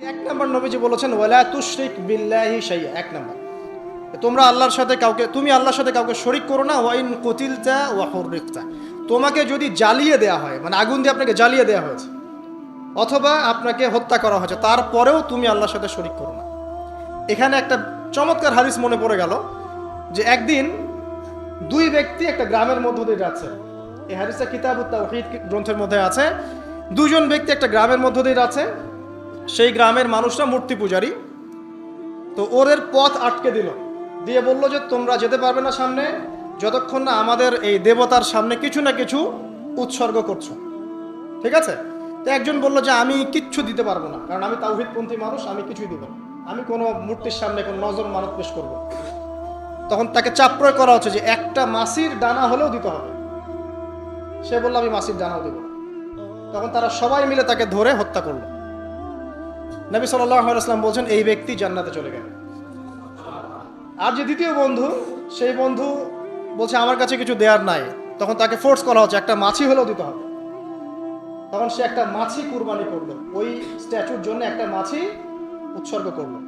এক নম্বর নবীজি বলেছেন ওয়ালা তুশরিক বিল্লাহি শাইআ। এক নম্বর, তোমরা আল্লাহর সাথে তুমি আল্লাহর সাথে কাউকে শরীক করো না। ওয়াইন কুতিলতা ওয়া হুররিকতা, তোমাকে যদি জ্বালিয়ে দেওয়া হয়, মানে আগুন দিয়ে আপনাকে জ্বালিয়ে দেওয়া হয়েছে অথবা আপনাকে হত্যা করা হয়েছে, তারপরেও তুমি আল্লাহর সাথে শরীক করো না। এখানে একটা চমৎকার হাদিস মনে পড়ে গেল যে একদিন দুই ব্যক্তি একটা গ্রামের মধ্য দিয়ে যাচ্ছে। এই হাদিসটা কিতাবুত তাওহীদ গ্রন্থের মধ্যে আছে। দুজন ব্যক্তি একটা গ্রামের মধ্য দিয়ে যাচ্ছে। সেই গ্রামের মানুষরা মূর্তি পূজারী। তো ওদের পথ আটকে দিয়ে বলল যে তোমরা যেতে পারবে না সামনে যতক্ষণ না আমাদের এই দেবতার সামনে কিছু না কিছু উৎসর্গ করছো। ঠিক আছে? তো একজন বলল যে আমি কিচ্ছু দিতে পারবো না, কারণ আমি তাওহীদপন্থী মানুষ, আমি কিছুই দিব না, আমি কোনো মূর্তির সামনে কোনো নজর মানত পেশ করবো। তখন তাকে চাপ প্রয়োগ করা হচ্ছে যে একটা মাছির দানা হলেও দিতে হবে। সে বলল আমি মাছির দানাও দিব না। তখন তারা সবাই মিলে তাকে ধরে হত্যা করলো। নবী সাল্লাল্লাহু আলাইহি ওয়াসাল্লাম বলছেন এই ব্যক্তি জান্নাতে চলে গেল। আর যে দ্বিতীয় বন্ধু, সেই বন্ধু বলছে আমার কাছে কিছু দেওয়ার নাই। তখন তাকে ফোর্স করা হচ্ছে একটা মাছি হলেও দিতে হবে। তখন সে একটা মাছি কুরবানি করলো, ওই স্ট্যাচুর জন্য একটা মাছি উৎসর্গ করলো।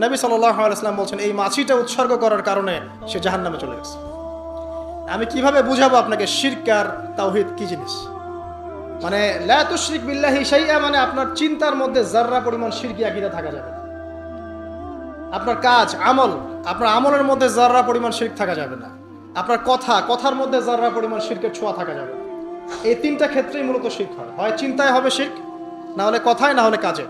নবী সাল্লাল্লাহু আলাইহি ওয়াসাল্লাম বলছেন এই মাছিটা উৎসর্গ করার কারণে সে জাহান্নামে চলে গেছে। আমি কিভাবে বুঝাবো আপনাকে শিরক আর তাওহীদ কি জিনিস? মানে লা তুশরিক বিল্লাহি শাইআ মানে আপনার চিন্তার মধ্যে যাররা পরিমাণ শিরকি আকীদা থাকা যাবে না। আপনার কাজ আমল, আপনার আমলের মধ্যে যাররা পরিমাণ শিরক থাকা যাবে না। আপনার কথার মধ্যে যাররা পরিমাণ শিরকের ছোঁয়া থাকা যাবে না। এই তিনটা ক্ষেত্রেই মূলত শিরক হয় চিন্তায় হবে শিরক, না হলে কথায়, না হলে কাজে।